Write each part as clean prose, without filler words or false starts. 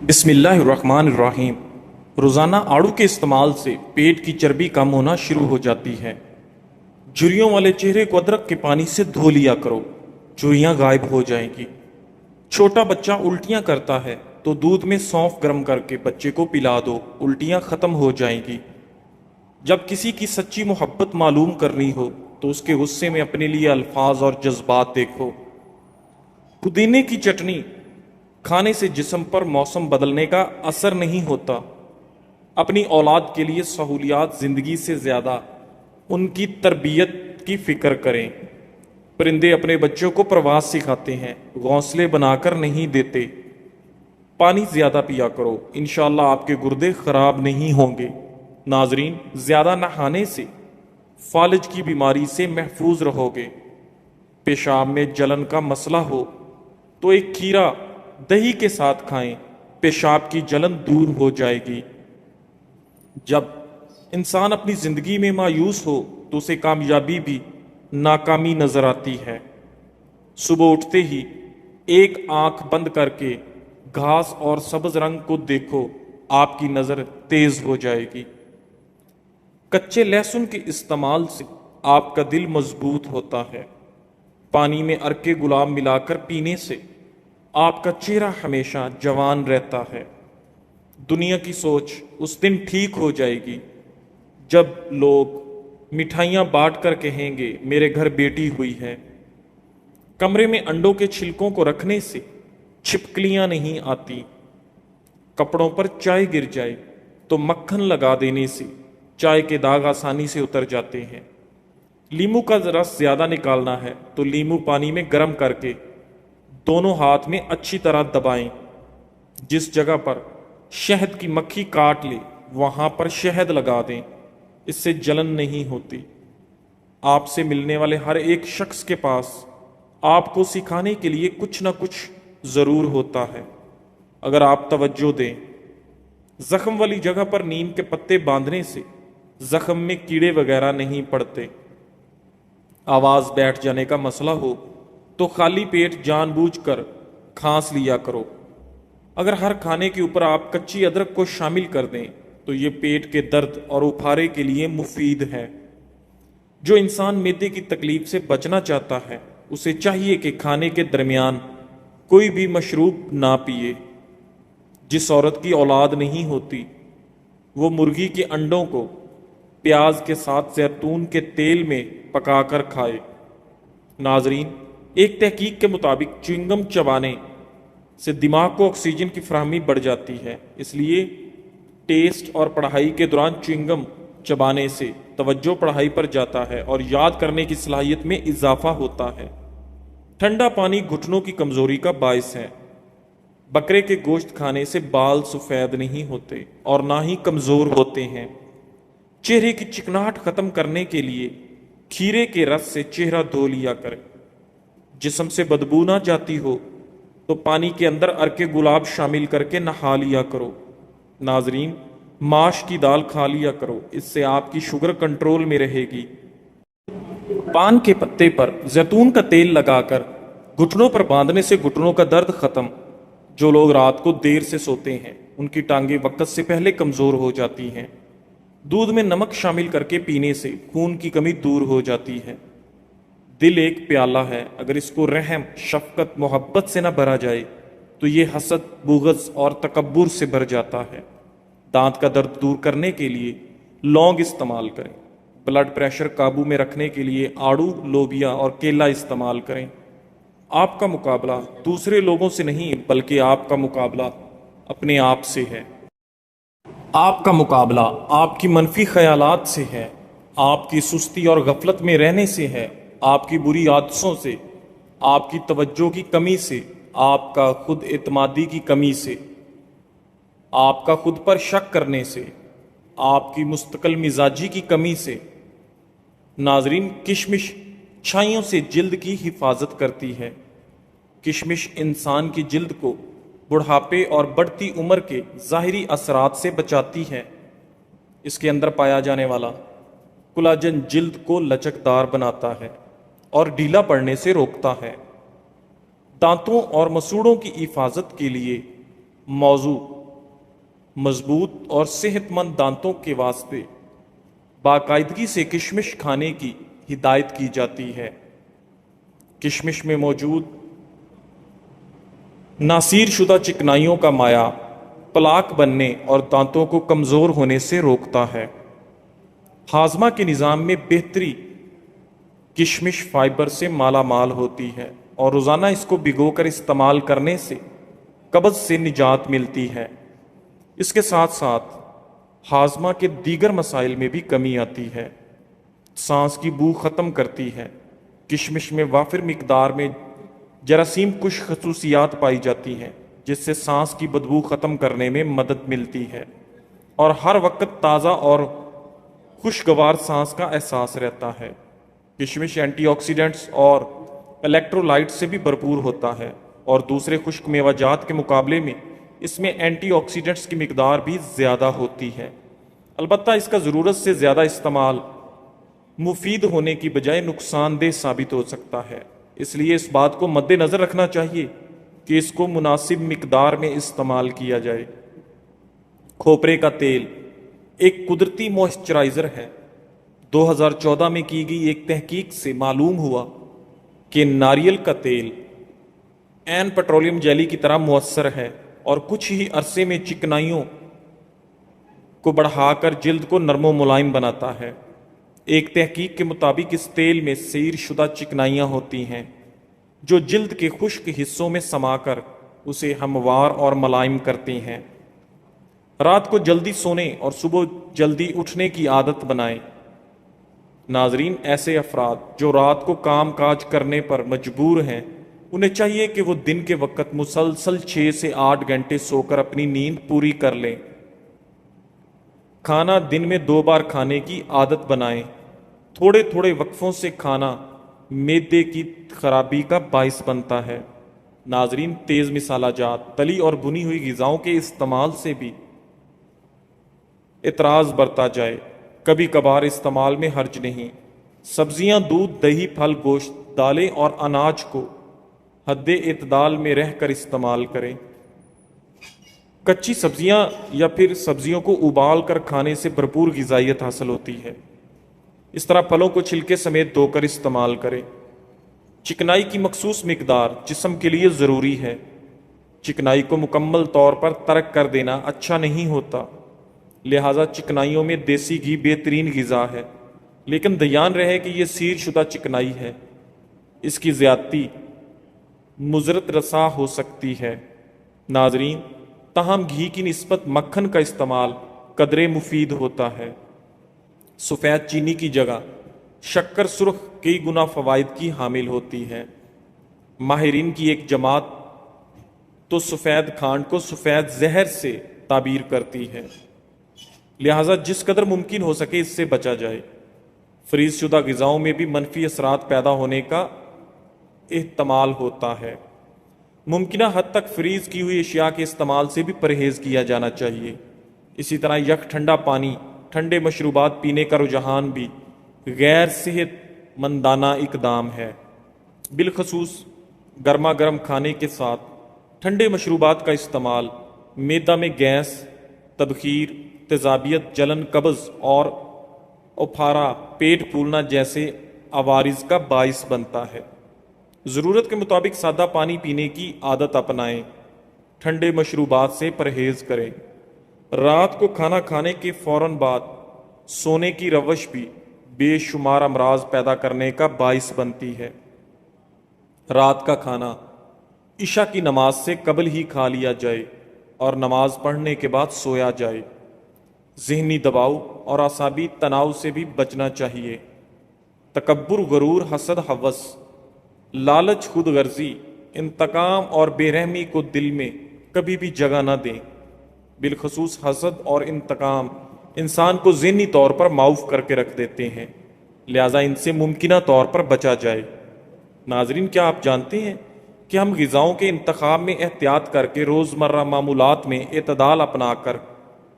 بسم اللہ الرحمن الرحیم۔ روزانہ آڑو کے استعمال سے پیٹ کی چربی کم ہونا شروع ہو جاتی ہے۔ جھریوں والے چہرے کو ادرک کے پانی سے دھو لیا کرو، جھریاں غائب ہو جائیں گی۔ چھوٹا بچہ الٹیاں کرتا ہے تو دودھ میں سونف گرم کر کے بچے کو پلا دو، الٹیاں ختم ہو جائیں گی۔ جب کسی کی سچی محبت معلوم کرنی ہو تو اس کے غصے میں اپنے لیے الفاظ اور جذبات دیکھو۔ پودینے کی چٹنی کھانے سے جسم پر موسم بدلنے کا اثر نہیں ہوتا۔ اپنی اولاد کے لیے سہولیات زندگی سے زیادہ ان کی تربیت کی فکر کریں۔ پرندے اپنے بچوں کو پرواز سکھاتے ہیں، گھونسلے بنا کر نہیں دیتے۔ پانی زیادہ پیا کرو، انشاءاللہ آپ کے گردے خراب نہیں ہوں گے۔ ناظرین، زیادہ نہانے سے فالج کی بیماری سے محفوظ رہو گے۔ پیشاب میں جلن کا مسئلہ ہو تو ایک کھیرا دہی کے ساتھ کھائیں، پیشاب کی جلن دور ہو جائے گی۔ جب انسان اپنی زندگی میں مایوس ہو تو اسے کامیابی بھی ناکامی نظر آتی ہے۔ صبح اٹھتے ہی ایک آنکھ بند کر کے گھاس اور سبز رنگ کو دیکھو، آپ کی نظر تیز ہو جائے گی۔ کچے لہسن کے استعمال سے آپ کا دل مضبوط ہوتا ہے۔ پانی میں عرق گلاب ملا کر پینے سے آپ کا چہرہ ہمیشہ جوان رہتا ہے۔ دنیا کی سوچ اس دن ٹھیک ہو جائے گی جب لوگ مٹھائیاں بانٹ کر کہیں گے میرے گھر بیٹی ہوئی ہے۔ کمرے میں انڈوں کے چھلکوں کو رکھنے سے چھپکلیاں نہیں آتی۔ کپڑوں پر چائے گر جائے تو مکھن لگا دینے سے چائے کے داغ آسانی سے اتر جاتے ہیں۔ لیمو کا رس زیادہ نکالنا ہے تو لیمو پانی میں گرم کر کے دونوں ہاتھ میں اچھی طرح دبائیں۔ جس جگہ پر شہد کی مکھی کاٹ لے وہاں پر شہد لگا دیں، اس سے جلن نہیں ہوتی۔ آپ سے ملنے والے ہر ایک شخص کے پاس آپ کو سکھانے کے لیے کچھ نہ کچھ ضرور ہوتا ہے، اگر آپ توجہ دیں۔ زخم والی جگہ پر نیم کے پتے باندھنے سے زخم میں کیڑے وغیرہ نہیں پڑتے۔ آواز بیٹھ جانے کا مسئلہ ہو تو خالی پیٹ جان بوجھ کر کھانس لیا کرو۔ اگر ہر کھانے کے اوپر آپ کچی ادرک کو شامل کر دیں تو یہ پیٹ کے درد اور اپھارے کے لیے مفید ہے۔ جو انسان معدے کی تکلیف سے بچنا چاہتا ہے اسے چاہیے کہ کھانے کے درمیان کوئی بھی مشروب نہ پیے۔ جس عورت کی اولاد نہیں ہوتی وہ مرغی کے انڈوں کو پیاز کے ساتھ زیتون کے تیل میں پکا کر کھائے۔ ناظرین، ایک تحقیق کے مطابق چوئنگم چبانے سے دماغ کو آکسیجن کی فراہمی بڑھ جاتی ہے، اس لیے ٹیسٹ اور پڑھائی کے دوران چوئنگم چبانے سے توجہ پڑھائی پر جاتا ہے اور یاد کرنے کی صلاحیت میں اضافہ ہوتا ہے۔ ٹھنڈا پانی گھٹنوں کی کمزوری کا باعث ہے۔ بکرے کے گوشت کھانے سے بال سفید نہیں ہوتے اور نہ ہی کمزور ہوتے ہیں۔ چہرے کی چکناہٹ ختم کرنے کے لیے کھیرے کے رس سے چہرہ دھو لیا کرے۔ جسم سے بدبو نہ جاتی ہو تو پانی کے اندر عرق گلاب شامل کر کے نہا لیا کرو۔ ناظرین، ماش کی دال کھا لیا کرو، اس سے آپ کی شوگر کنٹرول میں رہے گی۔ پان کے پتے پر زیتون کا تیل لگا کر گھٹنوں پر باندھنے سے گھٹنوں کا درد ختم۔ جو لوگ رات کو دیر سے سوتے ہیں ان کی ٹانگیں وقت سے پہلے کمزور ہو جاتی ہیں۔ دودھ میں نمک شامل کر کے پینے سے خون کی کمی دور ہو جاتی ہے۔ دل ایک پیالہ ہے، اگر اس کو رحم، شفقت، محبت سے نہ بھرا جائے تو یہ حسد، بغض اور تکبر سے بھر جاتا ہے۔ دانت کا درد دور کرنے کے لیے لونگ استعمال کریں۔ بلڈ پریشر قابو میں رکھنے کے لیے آڑو، لوبیا اور کیلا استعمال کریں۔ آپ کا مقابلہ دوسرے لوگوں سے نہیں بلکہ آپ کا مقابلہ اپنے آپ سے ہے۔ آپ کا مقابلہ آپ کی منفی خیالات سے ہے، آپ کی سستی اور غفلت میں رہنے سے ہے، آپ کی بری عادتوں سے، آپ کی توجہ کی کمی سے، آپ کا خود اعتمادی کی کمی سے، آپ کا خود پر شک کرنے سے، آپ کی مستقل مزاجی کی کمی سے۔ ناظرین، کشمش چھائیوں سے جلد کی حفاظت کرتی ہے۔ کشمش انسان کی جلد کو بڑھاپے اور بڑھتی عمر کے ظاہری اثرات سے بچاتی ہے۔ اس کے اندر پایا جانے والا کولاجن جلد کو لچکدار بناتا ہے اور ڈھیلا پڑنے سے روکتا ہے۔ دانتوں اور مسوڑوں کی حفاظت کے لیے موضوع مضبوط اور صحت مند دانتوں کے واسطے باقاعدگی سے کشمش کھانے کی ہدایت کی جاتی ہے۔ کشمش میں موجود ناصیر شدہ چکنائیوں کا مایع پلاک بننے اور دانتوں کو کمزور ہونے سے روکتا ہے۔ ہاضمہ کے نظام میں بہتری کشمش فائبر سے مالا مال ہوتی ہے اور روزانہ اس کو بھگو کر استعمال کرنے سے قبض سے نجات ملتی ہے۔ اس کے ساتھ ساتھ ہاضمہ کے دیگر مسائل میں بھی کمی آتی ہے۔ سانس کی بو ختم کرتی ہے۔ کشمش میں وافر مقدار میں جراثیم کش خصوصیات پائی جاتی ہیں جس سے سانس کی بدبو ختم کرنے میں مدد ملتی ہے اور ہر وقت تازہ اور خوشگوار سانس کا احساس رہتا ہے۔ کشمش اینٹی آکسیڈنٹس اور الیکٹرولائٹ سے بھی بھرپور ہوتا ہے اور دوسرے خشک میوہ جات کے مقابلے میں اس میں اینٹی آکسیڈنٹس کی مقدار بھی زیادہ ہوتی ہے۔ البتہ اس کا ضرورت سے زیادہ استعمال مفید ہونے کی بجائے نقصان دہ ثابت ہو سکتا ہے، اس لیے اس بات کو مد نظر رکھنا چاہیے کہ اس کو مناسب مقدار میں استعمال کیا جائے۔ کھوپرے کا تیل ایک قدرتی موئسچرائزر ہے۔ 2014 میں کی گئی ایک تحقیق سے معلوم ہوا کہ ناریل کا تیل عین پیٹرولیم جیلی کی طرح مؤثر ہے اور کچھ ہی عرصے میں چکنائیوں کو بڑھا کر جلد کو نرم و ملائم بناتا ہے۔ ایک تحقیق کے مطابق اس تیل میں سیر شدہ چکنائیاں ہوتی ہیں جو جلد کے خشک حصوں میں سما کر اسے ہموار اور ملائم کرتی ہیں۔ رات کو جلدی سونے اور صبح جلدی اٹھنے کی عادت بنائیں۔ ناظرین، ایسے افراد جو رات کو کام کاج کرنے پر مجبور ہیں انہیں چاہیے کہ وہ دن کے وقت مسلسل 6 سے 8 گھنٹے سو کر اپنی نیند پوری کر لیں۔ کھانا دن میں 2 بار کھانے کی عادت بنائیں۔ تھوڑے تھوڑے وقفوں سے کھانا معدے کی خرابی کا باعث بنتا ہے۔ ناظرین، تیز مسالہ جات، تلی اور بھنی ہوئی غذاؤں کے استعمال سے بھی اعتراض برتا جائے۔ کبھی کبھار استعمال میں حرج نہیں۔ سبزیاں، دودھ، دہی، پھل، گوشت، دالیں اور اناج کو حد اعتدال میں رہ کر استعمال کریں۔ کچی سبزیاں یا پھر سبزیوں کو ابال کر کھانے سے بھرپور غذائیت حاصل ہوتی ہے۔ اس طرح پھلوں کو چھلکے سمیت دھو کر استعمال کریں۔ چکنائی کی مخصوص مقدار جسم کے لیے ضروری ہے۔ چکنائی کو مکمل طور پر ترک کر دینا اچھا نہیں ہوتا، لہٰذا چکنائیوں میں دیسی گھی بہترین غذا ہے، لیکن دھیان رہے کہ یہ سیر شدہ چکنائی ہے، اس کی زیادتی مضرت رسا ہو سکتی ہے۔ ناظرین، تاہم گھی کی نسبت مکھن کا استعمال قدرے مفید ہوتا ہے۔ سفید چینی کی جگہ شکر سرخ کئی گنا فوائد کی حامل ہوتی ہے۔ ماہرین کی ایک جماعت تو سفید کھانڈ کو سفید زہر سے تعبیر کرتی ہے، لہٰذا جس قدر ممکن ہو سکے اس سے بچا جائے۔ فریز شدہ غذاؤں میں بھی منفی اثرات پیدا ہونے کا احتمال ہوتا ہے۔ ممکنہ حد تک فریز کی ہوئی اشیاء کے استعمال سے بھی پرہیز کیا جانا چاہیے۔ اسی طرح یک ٹھنڈا پانی، ٹھنڈے مشروبات پینے کا رجحان بھی غیر صحت مندانہ اقدام ہے۔ بالخصوص گرما گرم کھانے کے ساتھ ٹھنڈے مشروبات کا استعمال معدہ میں گیس، تبخیر، تیزابیت، جلن، قبض اور اپھارا، پیٹ پھولنا جیسے عوارض کا باعث بنتا ہے۔ ضرورت کے مطابق سادہ پانی پینے کی عادت اپنائیں۔ ٹھنڈے مشروبات سے پرہیز کریں۔ رات کو کھانا کھانے کے فوراً بعد سونے کی روش بھی بے شمار امراض پیدا کرنے کا باعث بنتی ہے۔ رات کا کھانا عشاء کی نماز سے قبل ہی کھا لیا جائے اور نماز پڑھنے کے بعد سویا جائے۔ ذہنی دباؤ اور اعصابی تناؤ سے بھی بچنا چاہیے۔ تکبر، غرور، حسد، ہوس، لالچ، خود غرضی، انتقام اور بے رحمی کو دل میں کبھی بھی جگہ نہ دیں۔ بالخصوص حسد اور انتقام انسان کو ذہنی طور پر معوف کر کے رکھ دیتے ہیں، لہٰذا ان سے ممکنہ طور پر بچا جائے۔ ناظرین، کیا آپ جانتے ہیں کہ ہم غذاؤں کے انتخاب میں احتیاط کر کے روزمرہ معمولات میں اعتدال اپنا کر،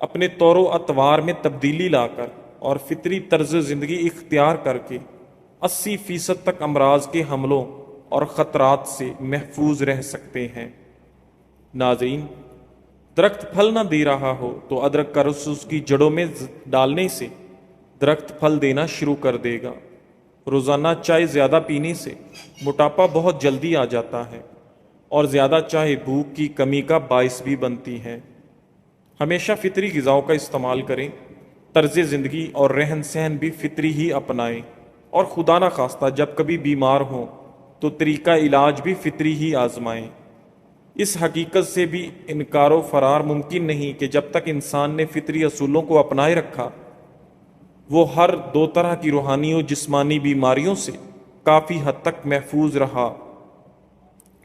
اپنے طور و اطوار میں تبدیلی لا کر اور فطری طرز زندگی اختیار کر کے 80% تک امراض کے حملوں اور خطرات سے محفوظ رہ سکتے ہیں؟ ناظرین، درخت پھل نہ دے رہا ہو تو ادرک کا رس اس کی جڑوں میں ڈالنے سے درخت پھل دینا شروع کر دے گا۔ روزانہ چائے زیادہ پینے سے موٹاپا بہت جلدی آ جاتا ہے، اور زیادہ چائے بھوک کی کمی کا باعث بھی بنتی ہے۔ ہمیشہ فطری غذاؤں کا استعمال کریں، طرز زندگی اور رہن سہن بھی فطری ہی اپنائیں، اور خدا نہ خواستہ جب کبھی بیمار ہوں تو طریقہ علاج بھی فطری ہی آزمائیں۔ اس حقیقت سے بھی انکار و فرار ممکن نہیں کہ جب تک انسان نے فطری اصولوں کو اپنائے رکھا، وہ ہر دو طرح کی روحانی و جسمانی بیماریوں سے کافی حد تک محفوظ رہا۔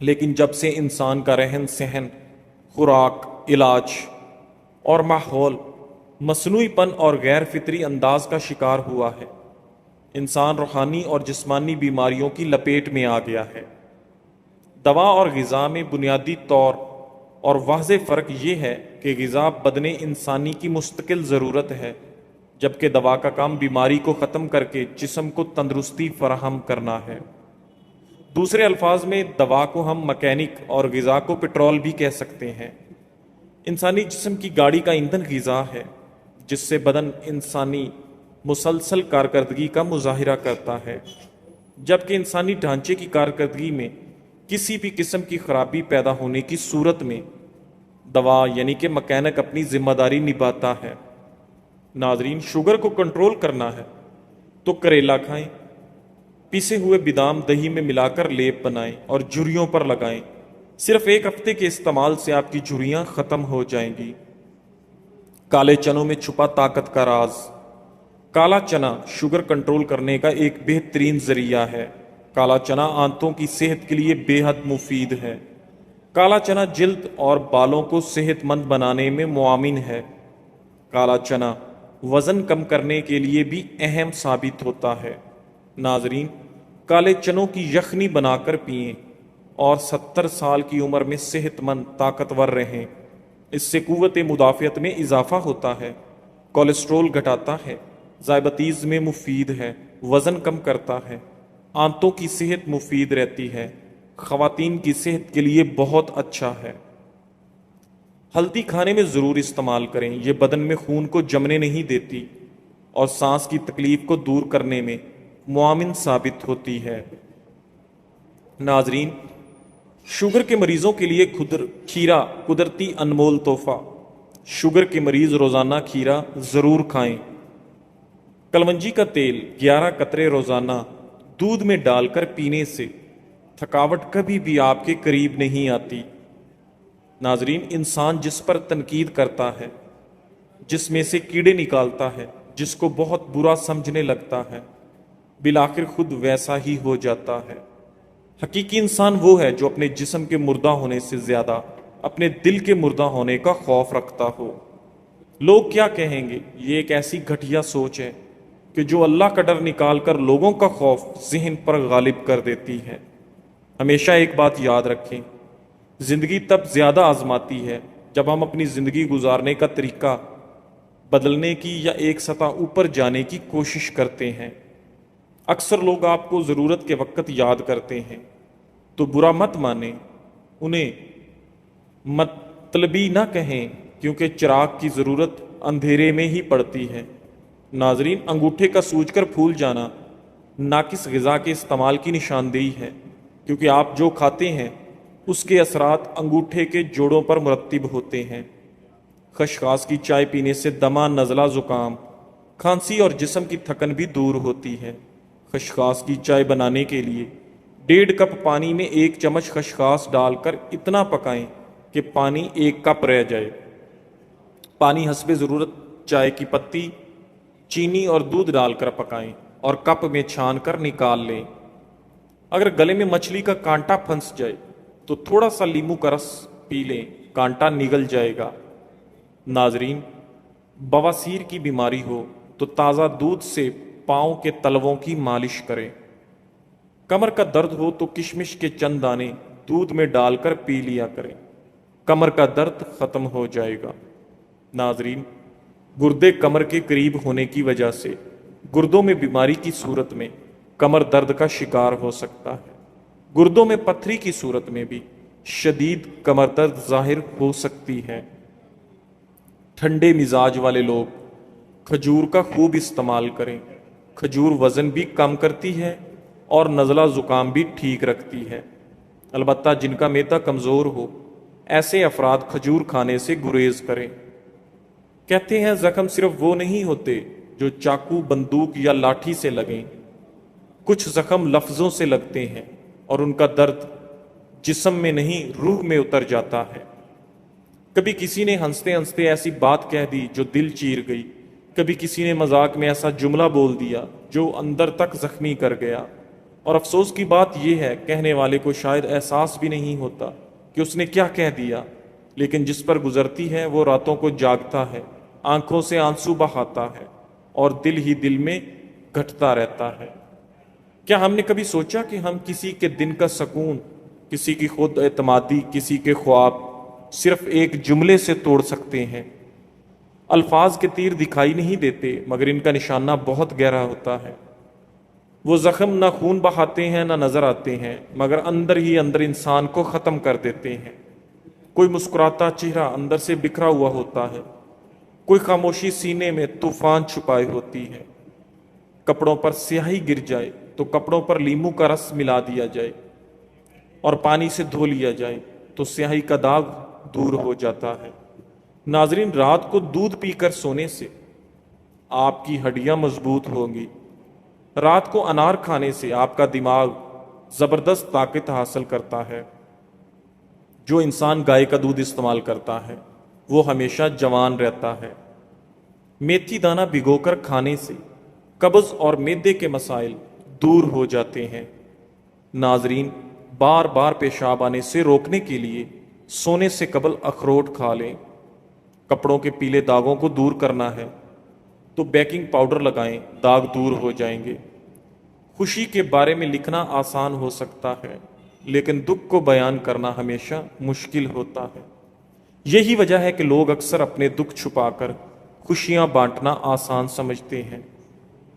لیکن جب سے انسان کا رہن سہن، خوراک، علاج اور ماحول مصنوعی پن اور غیر فطری انداز کا شکار ہوا ہے، انسان روحانی اور جسمانی بیماریوں کی لپیٹ میں آ گیا ہے۔ دوا اور غذا میں بنیادی طور اور واضح فرق یہ ہے کہ غذا بدن انسانی کی مستقل ضرورت ہے، جبکہ دوا کا کام بیماری کو ختم کر کے جسم کو تندرستی فراہم کرنا ہے۔ دوسرے الفاظ میں دوا کو ہم مکینک اور غذا کو پٹرول بھی کہہ سکتے ہیں۔ انسانی جسم کی گاڑی کا ایندھن غذا ہے، جس سے بدن انسانی مسلسل کارکردگی کا مظاہرہ کرتا ہے، جبکہ انسانی ڈھانچے کی کارکردگی میں کسی بھی قسم کی خرابی پیدا ہونے کی صورت میں دوا یعنی کہ مکینک اپنی ذمہ داری نبھاتا ہے۔ ناظرین، شوگر کو کنٹرول کرنا ہے تو کریلا کھائیں، پیسے ہوئے بادام دہی میں ملا کر لیپ بنائیں اور جھریوں پر لگائیں۔ صرف 1 ہفتے کے استعمال سے آپ کی جھریاں ختم ہو جائیں گی۔ کالے چنوں میں چھپا طاقت کا راز۔ کالا چنا شوگر کنٹرول کرنے کا ایک بہترین ذریعہ ہے۔ کالا چنا آنتوں کی صحت کے لیے بے حد مفید ہے۔ کالا چنا جلد اور بالوں کو صحت مند بنانے میں معاون ہے۔ کالا چنا وزن کم کرنے کے لیے بھی اہم ثابت ہوتا ہے۔ ناظرین، کالے چنوں کی یخنی بنا کر پئیں اور 70 سال کی عمر میں صحت مند طاقتور رہیں۔ اس سے قوت مدافعت میں اضافہ ہوتا ہے، کولیسٹرول گھٹاتا ہے، ذیابیطس میں مفید ہے، وزن کم کرتا ہے، آنتوں کی صحت مفید رہتی ہے، خواتین کی صحت کے لیے بہت اچھا ہے۔ ہلدی کھانے میں ضرور استعمال کریں، یہ بدن میں خون کو جمنے نہیں دیتی اور سانس کی تکلیف کو دور کرنے میں معاون ثابت ہوتی ہے۔ ناظرین، شوگر کے مریضوں کے لیے کھیرا قدرتی انمول تحفہ۔ شوگر کے مریض روزانہ کھیرا ضرور کھائیں۔ کلونجی کا تیل 11 قطرے روزانہ دودھ میں ڈال کر پینے سے تھکاوٹ کبھی بھی آپ کے قریب نہیں آتی۔ ناظرین، انسان جس پر تنقید کرتا ہے، جس میں سے کیڑے نکالتا ہے، جس کو بہت برا سمجھنے لگتا ہے، بالآخر خود ویسا ہی ہو جاتا ہے۔ حقیقی انسان وہ ہے جو اپنے جسم کے مردہ ہونے سے زیادہ اپنے دل کے مردہ ہونے کا خوف رکھتا ہو۔ لوگ کیا کہیں گے، یہ ایک ایسی گھٹیا سوچ ہے کہ جو اللہ کا ڈر نکال کر لوگوں کا خوف ذہن پر غالب کر دیتی ہے۔ ہمیشہ ایک بات یاد رکھیں، زندگی تب زیادہ آزماتی ہے جب ہم اپنی زندگی گزارنے کا طریقہ بدلنے کی یا ایک سطح اوپر جانے کی کوشش کرتے ہیں۔ اکثر لوگ آپ کو ضرورت کے وقت یاد کرتے ہیں، تو برا مت مانیں، انہیں مطلبی نہ کہیں، کیونکہ چراغ کی ضرورت اندھیرے میں ہی پڑتی ہے۔ ناظرین، انگوٹھے کا سوج کر پھول جانا ناقص غذا کے استعمال کی نشاندہی ہے، کیونکہ آپ جو کھاتے ہیں اس کے اثرات انگوٹھے کے جوڑوں پر مرتب ہوتے ہیں۔ خشخاش کی چائے پینے سے دمہ، نزلہ، زکام، کھانسی اور جسم کی تھکن بھی دور ہوتی ہے۔ خشخاش کی چائے بنانے کے لیے 1.5 کپ پانی میں 1 چمچ خشخاش ڈال کر اتنا پکائیں کہ پانی 1 کپ رہ جائے۔ پانی حسب ضرورت چائے کی پتی، چینی اور دودھ ڈال کر پکائیں اور کپ میں چھان کر نکال لیں۔ اگر گلے میں مچھلی کا کانٹا پھنس جائے تو تھوڑا سا لیموں کا رس پی لیں، کانٹا نگل جائے گا۔ ناظرین، بواسیر کی بیماری ہو تو تازہ دودھ سے پاؤں کے تلووں کی مالش کریں۔ کمر کا درد ہو تو کشمش کے چند دانے دودھ میں ڈال کر پی لیا کریں، کمر کا درد ختم ہو جائے گا۔ ناظرین، گردے کمر کے قریب ہونے کی وجہ سے گردوں میں بیماری کی صورت میں کمر درد کا شکار ہو سکتا ہے۔ گردوں میں پتھری کی صورت میں بھی شدید کمر درد ظاہر ہو سکتی ہے۔ ٹھنڈے مزاج والے لوگ کھجور کا خوب استعمال کریں۔ کھجور وزن بھی کم کرتی ہے اور نزلہ زکام بھی ٹھیک رکھتی ہے۔ البتہ جن کا معدہ کمزور ہو، ایسے افراد کھجور کھانے سے گریز کریں۔ کہتے ہیں زخم صرف وہ نہیں ہوتے جو چاقو، بندوق یا لاٹھی سے لگیں، کچھ زخم لفظوں سے لگتے ہیں اور ان کا درد جسم میں نہیں روح میں اتر جاتا ہے۔ کبھی کسی نے ہنستے ہنستے ایسی بات کہہ دی جو دل چیر گئی، کبھی کسی نے مذاق میں ایسا جملہ بول دیا جو اندر تک زخمی کر گیا، اور افسوس کی بات یہ ہے کہنے والے کو شاید احساس بھی نہیں ہوتا کہ اس نے کیا کہہ دیا، لیکن جس پر گزرتی ہے وہ راتوں کو جاگتا ہے، آنکھوں سے آنسو بہاتا ہے اور دل ہی دل میں گھٹتا رہتا ہے۔ کیا ہم نے کبھی سوچا کہ ہم کسی کے دن کا سکون، کسی کی خود اعتمادی، کسی کے خواب صرف ایک جملے سے توڑ سکتے ہیں؟ الفاظ کے تیر دکھائی نہیں دیتے مگر ان کا نشانہ بہت گہرا ہوتا ہے۔ وہ زخم نہ خون بہاتے ہیں نہ نظر آتے ہیں مگر اندر ہی اندر انسان کو ختم کر دیتے ہیں۔ کوئی مسکراتا چہرہ اندر سے بکھرا ہوا ہوتا ہے، کوئی خاموشی سینے میں طوفان چھپائے ہوتی ہے۔ کپڑوں پر سیاہی گر جائے تو کپڑوں پر لیموں کا رس ملا دیا جائے اور پانی سے دھو لیا جائے تو سیاہی کا داغ دور ہو جاتا ہے۔ ناظرین، رات کو دودھ پی کر سونے سے آپ کی ہڈیاں مضبوط ہوں گی۔ رات کو انار کھانے سے آپ کا دماغ زبردست طاقت حاصل کرتا ہے۔ جو انسان گائے کا دودھ استعمال کرتا ہے وہ ہمیشہ جوان رہتا ہے۔ میتھی دانہ بھگو کر کھانے سے قبض اور معدے کے مسائل دور ہو جاتے ہیں۔ ناظرین، بار بار پیشاب آنے سے روکنے کے لیے سونے سے قبل اخروٹ کھا لیں۔ کپڑوں کے پیلے داغوں کو دور کرنا ہے تو بیکنگ پاؤڈر لگائیں، داغ دور ہو جائیں گے۔ خوشی کے بارے میں لکھنا آسان ہو سکتا ہے لیکن دکھ کو بیان کرنا ہمیشہ مشکل ہوتا ہے۔ یہی وجہ ہے کہ لوگ اکثر اپنے دکھ چھپا کر خوشیاں بانٹنا آسان سمجھتے ہیں۔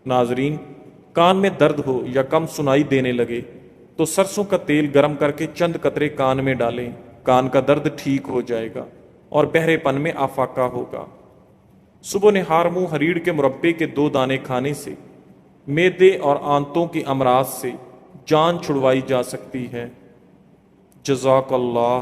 ناظرین، کان میں درد ہو یا کم سنائی دینے لگے تو سرسوں کا تیل گرم کر کے چند قطرے کان میں ڈالیں، کان کا درد ٹھیک ہو جائے گا اور بہرے پن میں افاقہ ہوگا۔ صبح نہار منہ ہریڑ کے مربے کے 2 دانے کھانے سے معدے اور آنتوں کی امراض سے جان چھڑوائی جا سکتی ہے۔ جزاک اللہ۔